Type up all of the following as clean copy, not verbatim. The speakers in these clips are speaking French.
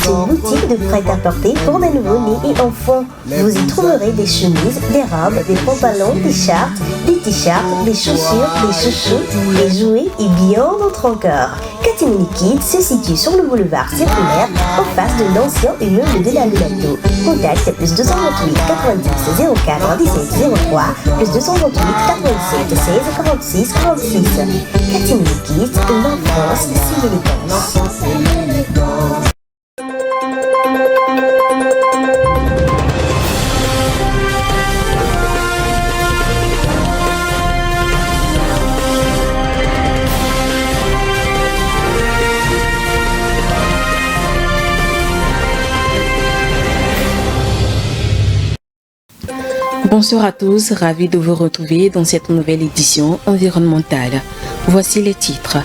est une boutique de prêt-à-porter pour des nouveau-nés et enfants. Vous y trouverez des chemises, des robes, des pantalons, des shirts, des t-shirts, des chaussures, des chouchous, des jouets et bien d'autres encore. Catimini Kids se situe sur le boulevard Circulaire, en face de l'ancien immeuble de la Lunato. Contact plus 228 90 04 17 03, plus 228 87 16 46 46. Catimini Kids, l'enfance, c'est l'élégance. Bonsoir à tous, ravi de vous retrouver dans cette nouvelle édition environnementale. Voici les titres.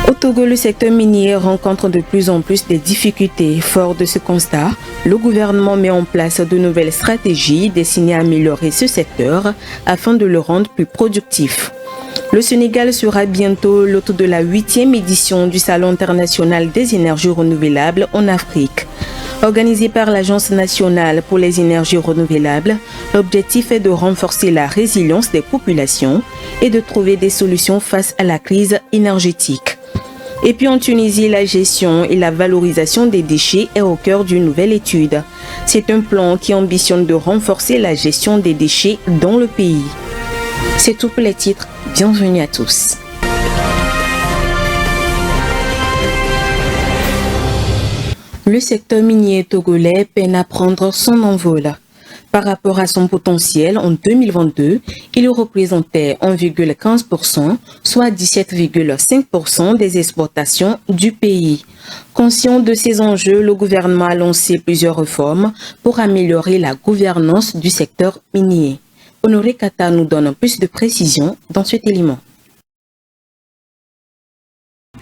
Au Togo, le secteur minier rencontre de plus en plus de difficultés. Fort de ce constat, le gouvernement met en place de nouvelles stratégies destinées à améliorer ce secteur afin de le rendre plus productif. Le Sénégal sera bientôt l'hôte de la 8e édition du Salon international des énergies renouvelables en Afrique. Organisé par l'Agence nationale pour les énergies renouvelables, l'objectif est de renforcer la résilience des populations et de trouver des solutions face à la crise énergétique. Et puis en Tunisie, la gestion et la valorisation des déchets est au cœur d'une nouvelle étude. C'est un plan qui ambitionne de renforcer la gestion des déchets dans le pays. C'est tout pour les titres. Bienvenue à tous. Le secteur minier togolais peine à prendre son envol. Par rapport à son potentiel en 2022, il représentait 1,15%, soit 17,5% des exportations du pays. Conscient de ces enjeux, le gouvernement a lancé plusieurs réformes pour améliorer la gouvernance du secteur minier. Honoré Kata nous donne plus de précisions dans cet élément.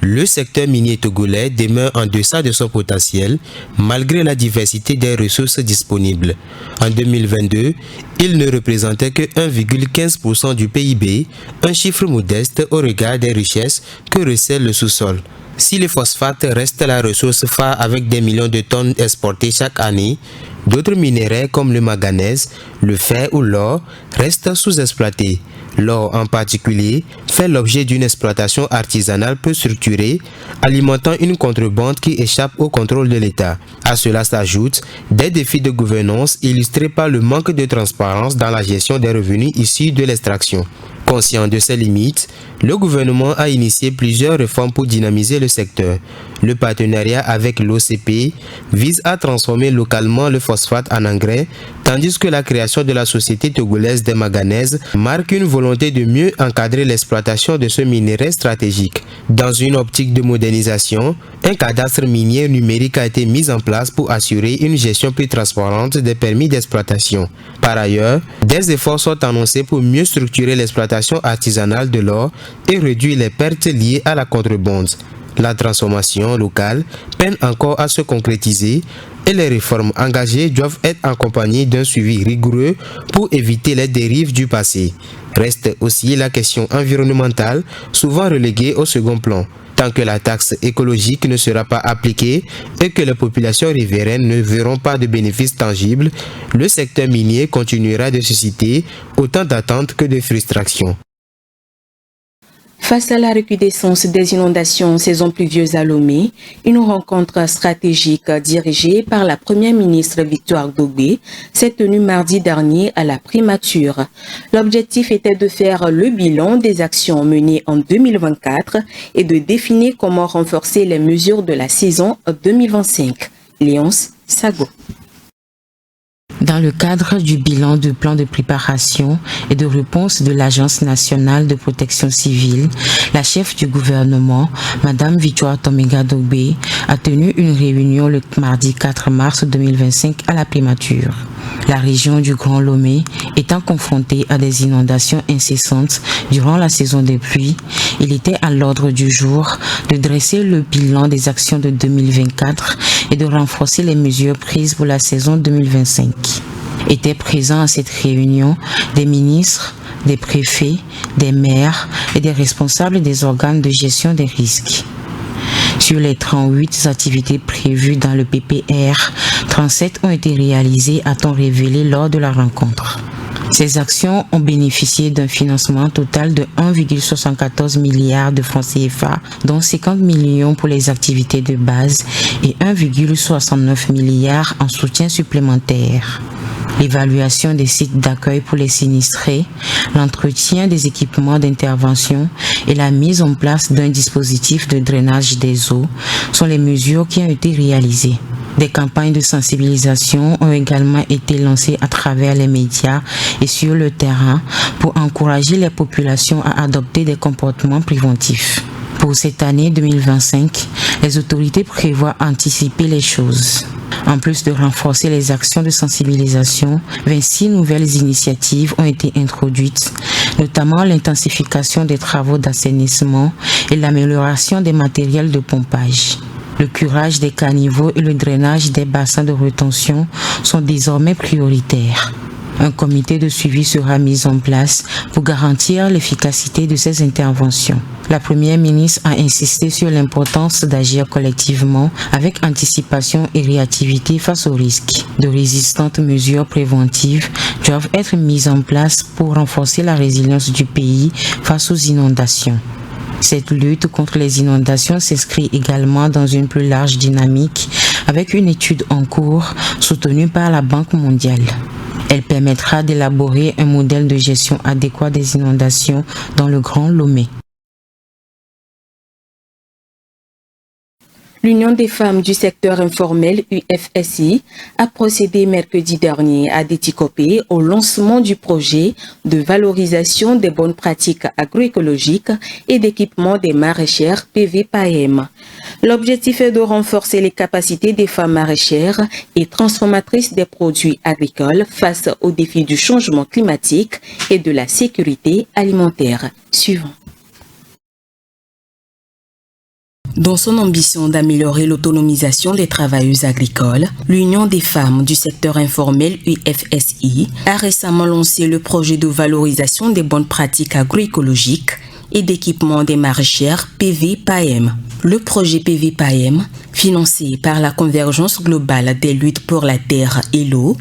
Le secteur minier togolais demeure en deçà de son potentiel malgré la diversité des ressources disponibles. En 2022, il ne représentait que 1,15% du PIB, un chiffre modeste au regard des richesses que recèle le sous-sol. Si le phosphate reste la ressource phare avec des millions de tonnes exportées chaque année, d'autres minéraux comme le manganèse, le fer ou l'or restent sous-exploités. L'or en particulier fait l'objet d'une exploitation artisanale peu structurée, alimentant une contrebande qui échappe au contrôle de l'État. À cela s'ajoutent des défis de gouvernance illustrés par le manque de transparence dans la gestion des revenus issus de l'extraction. Conscient de ses limites, le gouvernement a initié plusieurs réformes pour dynamiser le secteur. Le partenariat avec l'OCP vise à transformer localement le phosphate en engrais, tandis que la création de la Société togolaise des manganèses marque une volonté de mieux encadrer l'exploitation de ce minerai stratégique. Dans une optique de modernisation, un cadastre minier numérique a été mis en place pour assurer une gestion plus transparente des permis d'exploitation. Par ailleurs, des efforts sont annoncés pour mieux structurer l'exploitation artisanale de l'or et réduire les pertes liées à la contrebande. La transformation locale peine encore à se concrétiser et les réformes engagées doivent être accompagnées d'un suivi rigoureux pour éviter les dérives du passé. Reste aussi la question environnementale, souvent reléguée au second plan. Tant que la taxe écologique ne sera pas appliquée et que les populations riveraines ne verront pas de bénéfices tangibles, le secteur minier continuera de susciter autant d'attentes que de frustrations. Face à la recrudescence des inondations en saison pluvieuse à Lomé, une rencontre stratégique dirigée par la première ministre Victoire Dogbe s'est tenue mardi dernier à la primature. L'objectif était de faire le bilan des actions menées en 2024 et de définir comment renforcer les mesures de la saison 2025. Léonce Sago. Dans le cadre du bilan du plan de préparation et de réponse de l'Agence nationale de protection civile, la chef du gouvernement, Madame Victoire Tomiga Dogbe, a tenu une réunion le mardi 4 mars 2025 à la primature. La région du Grand Lomé étant confrontée à des inondations incessantes durant la saison des pluies, il était à l'ordre du jour de dresser le bilan des actions de 2024 et de renforcer les mesures prises pour la saison 2025. Étaient présents à cette réunion des ministres, des préfets, des maires et des responsables des organes de gestion des risques. Sur les 38 activités prévues dans le PPR, 37 ont été réalisées, a-t-on révélé lors de la rencontre. Ces actions ont bénéficié d'un financement total de 1,74 milliard de francs CFA, dont 50 millions pour les activités de base et 1,69 milliard en soutien supplémentaire. L'évaluation des sites d'accueil pour les sinistrés, l'entretien des équipements d'intervention et la mise en place d'un dispositif de drainage des eaux sont les mesures qui ont été réalisées. Des campagnes de sensibilisation ont également été lancées à travers les médias et sur le terrain pour encourager les populations à adopter des comportements préventifs. Pour cette année 2025, les autorités prévoient anticiper les choses. En plus de renforcer les actions de sensibilisation, 26 nouvelles initiatives ont été introduites, notamment l'intensification des travaux d'assainissement et l'amélioration des matériels de pompage. Le curage des caniveaux et le drainage des bassins de rétention sont désormais prioritaires. Un comité de suivi sera mis en place pour garantir l'efficacité de ces interventions. La Première ministre a insisté sur l'importance d'agir collectivement avec anticipation et réactivité face aux risques. De résistantes mesures préventives doivent être mises en place pour renforcer la résilience du pays face aux inondations. Cette lutte contre les inondations s'inscrit également dans une plus large dynamique avec une étude en cours soutenue par la Banque mondiale. Elle permettra d'élaborer un modèle de gestion adéquat des inondations dans le Grand Lomé. L'Union des femmes du secteur informel UFSI a procédé mercredi dernier à Déticopé au lancement du projet de valorisation des bonnes pratiques agroécologiques et d'équipement des maraîchères PV-PAEM. L'objectif est de renforcer les capacités des femmes maraîchères et transformatrices des produits agricoles face aux défis du changement climatique et de la sécurité alimentaire. Suivant. Dans son ambition d'améliorer l'autonomisation des travailleuses agricoles, l'Union des femmes du secteur informel UFSI a récemment lancé le projet de valorisation des bonnes pratiques agroécologiques et d'équipement des maraîchères PV-PAEM. Le projet PV-PAEM, financé par la Convergence globale des luttes pour la terre et l'eau,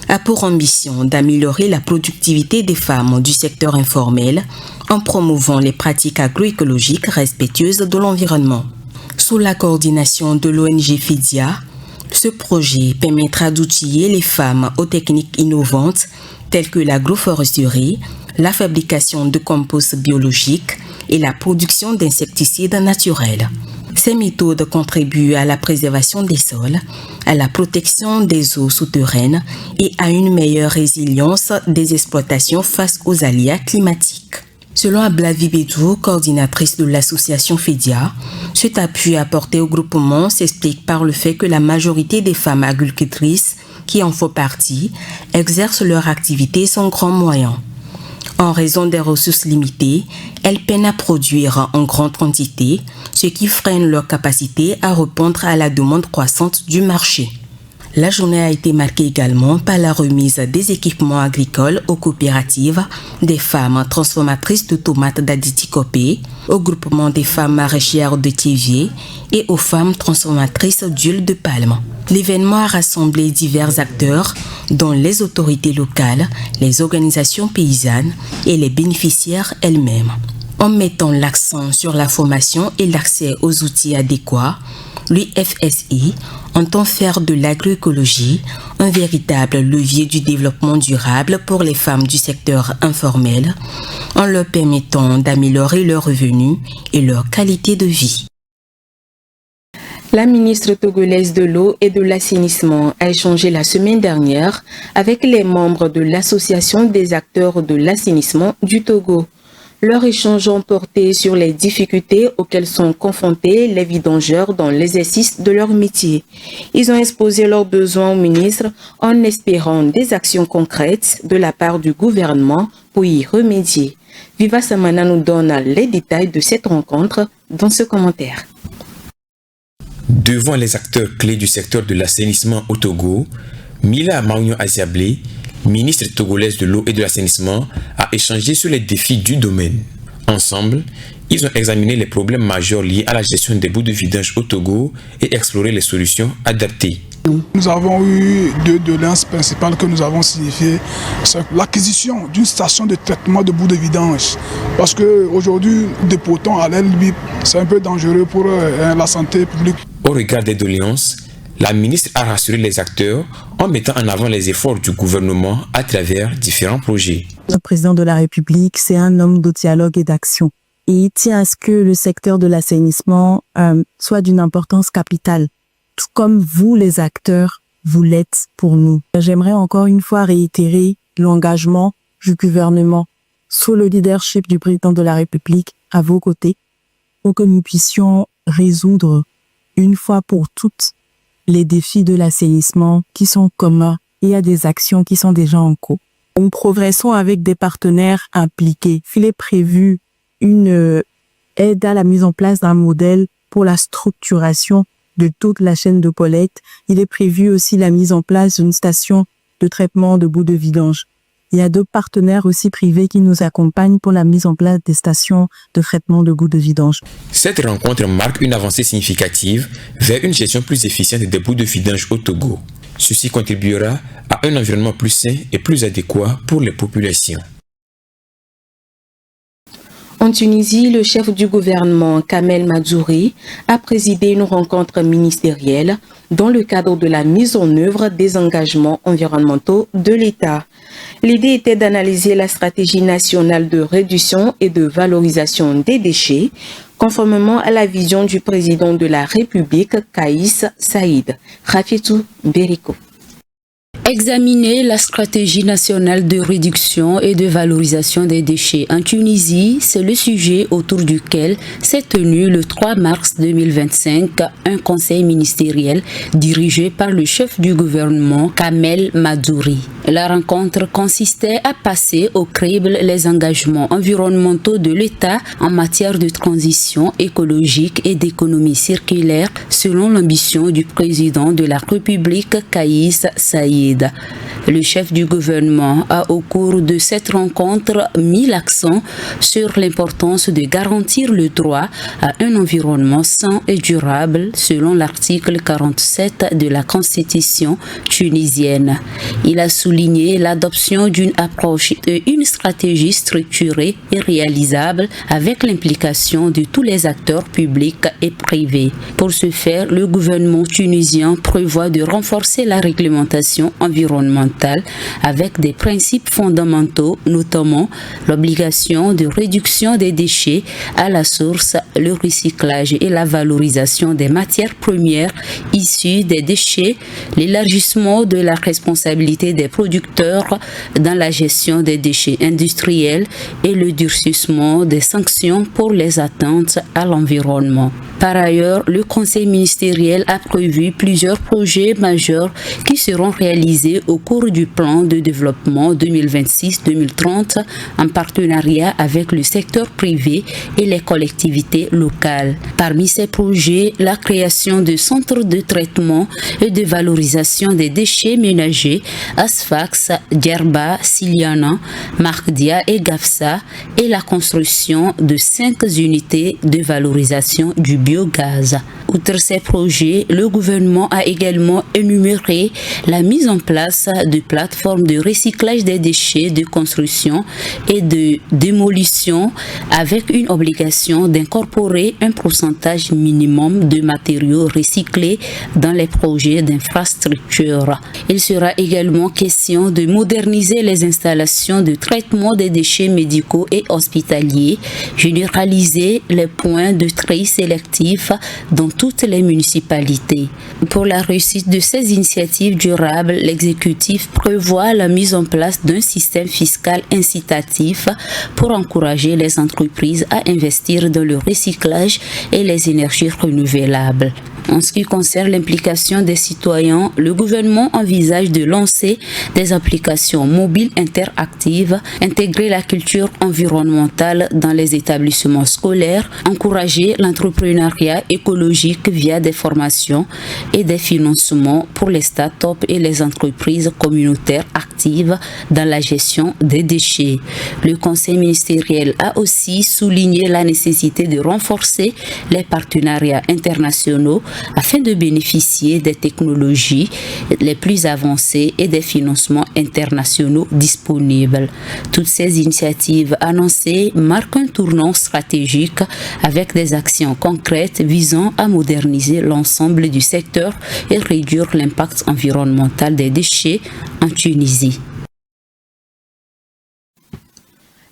a pour ambition d'améliorer la productivité des femmes du secteur informel en promouvant les pratiques agroécologiques respectueuses de l'environnement. Sous la coordination de l'ONG FIDIA, ce projet permettra d'outiller les femmes aux techniques innovantes telles que l'agroforesterie, la fabrication de compost biologique et la production d'insecticides naturels. Ces méthodes contribuent à la préservation des sols, à la protection des eaux souterraines et à une meilleure résilience des exploitations face aux aléas climatiques. Selon Ablavi Bedou, coordinatrice de l'association FIDIA, cet appui apporté au groupement s'explique par le fait que la majorité des femmes agricultrices qui en font partie exercent leur activité sans grands moyens. En raison des ressources limitées, elles peinent à produire en grande quantité, ce qui freine leur capacité à répondre à la demande croissante du marché. La journée a été marquée également par la remise des équipements agricoles aux coopératives des femmes transformatrices de tomates d'Adéticopé, au groupement des femmes maraîchères de Thiévier et aux femmes transformatrices d'huile de palme. L'événement a rassemblé divers acteurs, dont les autorités locales, les organisations paysannes et les bénéficiaires elles-mêmes. En mettant l'accent sur la formation et l'accès aux outils adéquats, l'UFSI entend faire de l'agroécologie un véritable levier du développement durable pour les femmes du secteur informel, en leur permettant d'améliorer leurs revenus et leur qualité de vie. La ministre togolaise de l'eau et de l'assainissement a échangé la semaine dernière avec les membres de l'Association des acteurs de l'assainissement du Togo. Leurs échanges ont porté sur les difficultés auxquelles sont confrontés les vidangeurs dans l'exercice de leur métier. Ils ont exposé leurs besoins au ministre en espérant des actions concrètes de la part du gouvernement pour y remédier. Viva Samana nous donne les détails de cette rencontre dans ce commentaire. Devant les acteurs clés du secteur de l'assainissement au Togo, Mila Magno Aziablé, ministre togolaise de l'eau et de l'assainissement, a échangé sur les défis du domaine. Ensemble, Ils ont examiné les problèmes majeurs liés à la gestion des bouts de vidange au Togo et exploré les solutions adaptées. Nous avons eu deux doléances principales que nous avons signifiées. C'est l'acquisition d'une station de traitement de bouts de vidange. Parce qu'aujourd'hui, dépotons à l'aile libre, c'est un peu dangereux pour la santé publique. Au regard des doléances, la ministre a rassuré les acteurs en mettant en avant les efforts du gouvernement à travers différents projets. Le président de la République, c'est un homme de dialogue et d'action. Et il tient à ce que le secteur de l'assainissement soit d'une importance capitale. Tout comme vous, les acteurs, vous l'êtes pour nous. J'aimerais encore une fois réitérer l'engagement du gouvernement sous le leadership du président de la République à vos côtés pour que nous puissions résoudre une fois pour toutes les défis de l'assainissement qui sont communs et il y a des actions qui sont déjà en cours. Nous progressons avec des partenaires impliqués. Il est prévu une aide à la mise en place d'un modèle pour la structuration de toute la chaîne de collecte. Il est prévu aussi la mise en place d'une station de traitement de bouts de vidange. Il y a d'autres partenaires aussi privés qui nous accompagnent pour la mise en place des stations de traitement de bouts de vidange. Cette rencontre marque une avancée significative vers une gestion plus efficiente des bouts de vidange au Togo. Ceci contribuera à un environnement plus sain et plus adéquat pour les populations. En Tunisie, le chef du gouvernement, Kamel Madzouri, a présidé une rencontre ministérielle dans le cadre de la mise en œuvre des engagements environnementaux de l'État. L'idée était d'analyser la stratégie nationale de réduction et de valorisation des déchets, conformément à la vision du président de la République, Kaïs Saïd. Rafitou Beriko. Examiner la stratégie nationale de réduction et de valorisation des déchets en Tunisie, c'est le sujet autour duquel s'est tenu le 3 mars 2025 un conseil ministériel dirigé par le chef du gouvernement, Kamel Madzouri. La rencontre consistait à passer au crible les engagements environnementaux de l'État en matière de transition écologique et d'économie circulaire selon l'ambition du président de la République, Kaïs Saïd. Le chef du gouvernement a au cours de cette rencontre mis l'accent sur l'importance de garantir le droit à un environnement sain et durable selon l'article 47 de la Constitution tunisienne. Il a souligné l'adoption d'une approche et une stratégie structurée et réalisable avec l'implication de tous les acteurs publics et privés. Pour ce faire, le gouvernement tunisien prévoit de renforcer la réglementation environnementale avec des principes fondamentaux, notamment l'obligation de réduction des déchets à la source, le recyclage et la valorisation des matières premières issues des déchets, l'élargissement de la responsabilité des producteurs dans la gestion des déchets industriels et le durcissement des sanctions pour les atteintes à l'environnement. Par ailleurs, le Conseil ministériel a prévu plusieurs projets majeurs qui seront réalisés au cours du plan de développement 2026-2030 en partenariat avec le secteur privé et les collectivités locales. Parmi ces projets, la création de centres de traitement et de valorisation des déchets ménagers à Sfax, Djerba, Siliana, Mardia et Gafsa et la construction de 5 unités de valorisation du biogaz. Outre ces projets, le gouvernement a également énuméré la mise en place de plateformes de recyclage des déchets de construction et de démolition avec une obligation d'incorporer un pourcentage minimum de matériaux recyclés dans les projets d'infrastructure. Il sera également question de moderniser les installations de traitement des déchets médicaux et hospitaliers, généraliser les points de tri sélectifs dans toutes les municipalités. Pour la réussite de ces initiatives durables, l'exécutif prévoit la mise en place d'un système fiscal incitatif pour encourager les entreprises à investir dans le recyclage et les énergies renouvelables. En ce qui concerne l'implication des citoyens, le gouvernement envisage de lancer des applications mobiles interactives, intégrer la culture environnementale dans les établissements scolaires, encourager l'entrepreneuriat écologique via des formations et des financements pour les start-up et les entreprises communautaires actives dans la gestion des déchets. Le Conseil ministériel a aussi souligné la nécessité de renforcer les partenariats internationaux afin de bénéficier des technologies les plus avancées et des financements internationaux disponibles. Toutes ces initiatives annoncées marquent un tournant stratégique avec des actions concrètes visant à moderniser l'ensemble du secteur et réduire l'impact environnemental des déchets en Tunisie.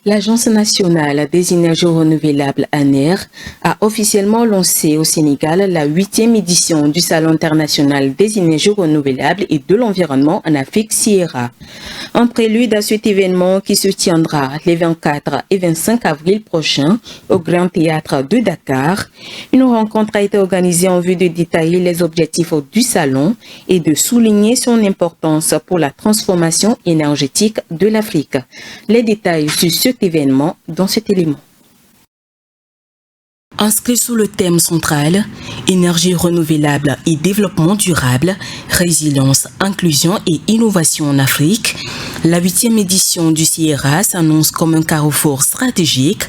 L'Agence nationale des énergies renouvelables ANER a officiellement lancé au Sénégal la 8e édition du Salon international des énergies renouvelables et de l'environnement en Afrique Sierra. En prélude à cet événement qui se tiendra les 24 et 25 avril prochains au Grand Théâtre de Dakar, une rencontre a été organisée en vue de détailler les objectifs du salon et de souligner son importance pour la transformation énergétique de l'Afrique. Les détails sur cet événement dans cet élément. Inscrit sous le thème central « Énergie renouvelable et développement durable, résilience, inclusion et innovation en Afrique », la 8e édition du CIRA s'annonce comme un carrefour stratégique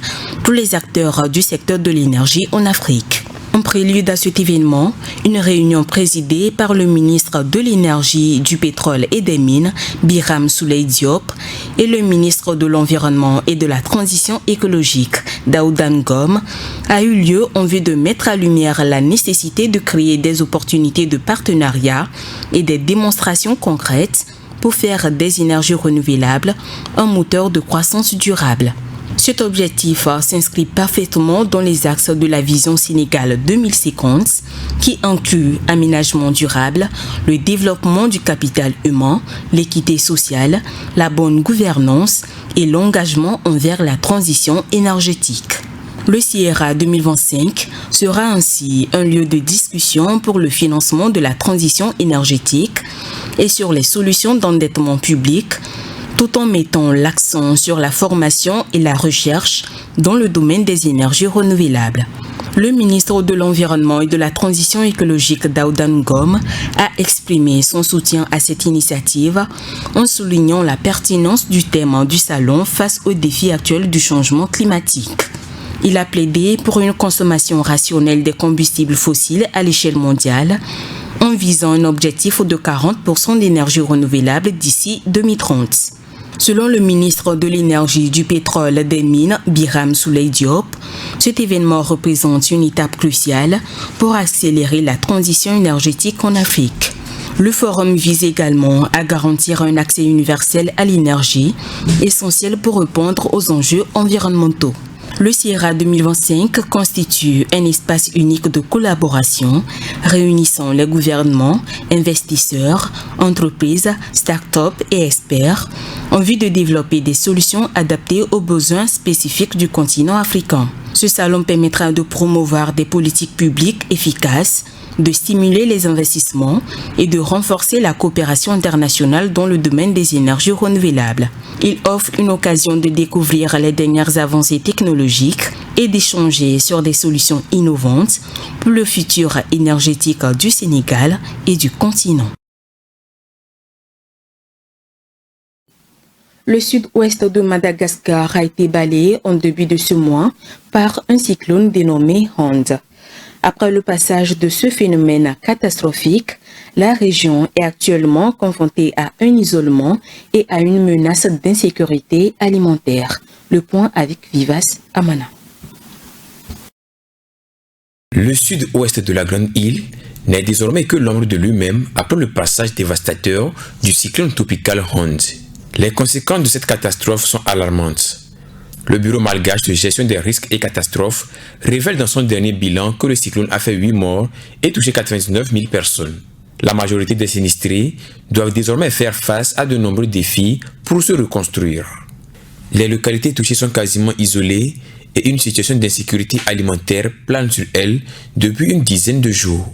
pour les acteurs du secteur de l'énergie en Afrique. En prélude à cet événement, une réunion présidée par le ministre de l'Énergie, du Pétrole et des Mines, Birame Souleye Diop, et le ministre de l'Environnement et de la Transition écologique, Daouda Ngom, a eu lieu en vue de mettre à lumière la nécessité de créer des opportunités de partenariat et des démonstrations concrètes pour faire des énergies renouvelables un moteur de croissance durable. Cet objectif s'inscrit parfaitement dans les axes de la vision Sénégal 2050 qui inclut aménagement durable, le développement du capital humain, l'équité sociale, la bonne gouvernance et l'engagement envers la transition énergétique. Le CIRA 2025 sera ainsi un lieu de discussion pour le financement de la transition énergétique et sur les solutions d'endettement public, tout en mettant l'accent sur la formation et la recherche dans le domaine des énergies renouvelables. Le ministre de l'Environnement et de la Transition écologique Daouda Ngom a exprimé son soutien à cette initiative en soulignant la pertinence du thème du salon face aux défis actuels du changement climatique. Il a plaidé pour une consommation rationnelle des combustibles fossiles à l'échelle mondiale en visant un objectif de 40% d'énergie renouvelable d'ici 2030. Selon le ministre de l'Énergie, du Pétrole et des Mines, Birame Souleye Diop, cet événement représente une étape cruciale pour accélérer la transition énergétique en Afrique. Le forum vise également à garantir un accès universel à l'énergie, essentiel pour répondre aux enjeux environnementaux. Le CIRA 2025 constitue un espace unique de collaboration réunissant les gouvernements, investisseurs, entreprises, start-up et experts en vue de développer des solutions adaptées aux besoins spécifiques du continent africain. Ce salon permettra de promouvoir des politiques publiques efficaces, de stimuler les investissements et de renforcer la coopération internationale dans le domaine des énergies renouvelables. Il offre une occasion de découvrir les dernières avancées technologiques et d'échanger sur des solutions innovantes pour le futur énergétique du Sénégal et du continent. Le sud-ouest de Madagascar a été balayé en début de ce mois par un cyclone dénommé Hand. Après le passage de ce phénomène catastrophique, la région est actuellement confrontée à un isolement et à une menace d'insécurité alimentaire. Le point avec Vivas Amana. Le sud-ouest de la Grande Île n'est désormais que l'ombre de lui-même après le passage dévastateur du cyclone tropical Hand. Les conséquences de cette catastrophe sont alarmantes. Le Bureau malgache de gestion des risques et catastrophes révèle dans son dernier bilan que le cyclone a fait 8 morts et touché 99 000 personnes. La majorité des sinistrés doivent désormais faire face à de nombreux défis pour se reconstruire. Les localités touchées sont quasiment isolées et une situation d'insécurité alimentaire plane sur elles depuis une dizaine de jours.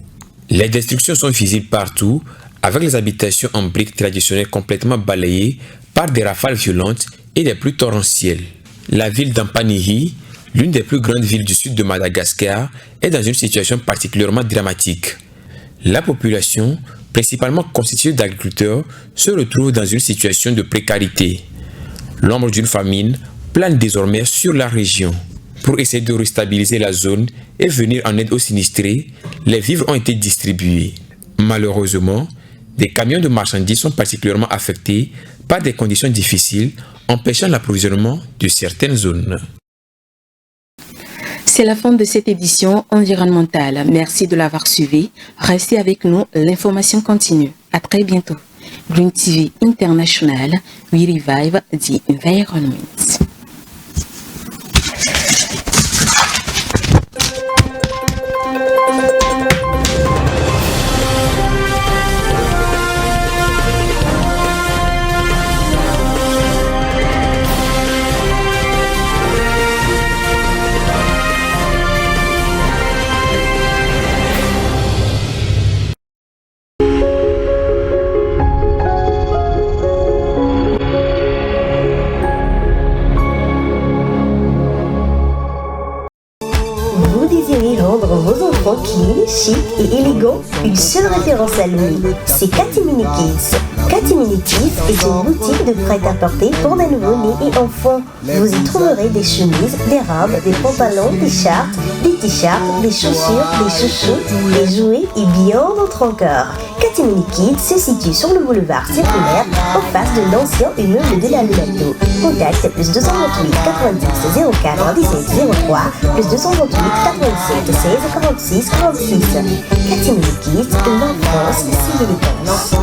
Les destructions sont visibles partout, avec les habitations en briques traditionnelles complètement balayées par des rafales violentes et des pluies torrentielles. La ville d'Ampanihi, l'une des plus grandes villes du sud de Madagascar, est dans une situation particulièrement dramatique. La population, principalement constituée d'agriculteurs, se retrouve dans une situation de précarité. L'ombre d'une famine plane désormais sur la région. Pour essayer de restabiliser la zone et venir en aide aux sinistrés, les vivres ont été distribués. Malheureusement, des camions de marchandises sont particulièrement affectés par des conditions difficiles, empêchant l'approvisionnement de certaines zones. C'est la fin de cette édition environnementale. Merci de l'avoir suivi. Restez avec nous, l'information continue. À très bientôt. Green TV International, we revive the environment. Vos enfants clean, chic et élégants, une seule référence à lui, c'est Katimini Kids. Katimini Kids est une boutique de prêt-à-porter pour les nouveau-nés et enfants. Vous y trouverez des chemises, des robes, des pantalons, des shirts, des t-shirts, des chaussures, des chouchous, des jouets et bien d'autres encore. Katimini Kids se situe sur le boulevard Circulaire, en face de l'ancien immeuble de la Lulato. Contact plus 228 90 04 17 03, plus 228 87 16 46 46. Katimini Kids, l'enfance, c'est l'élégance.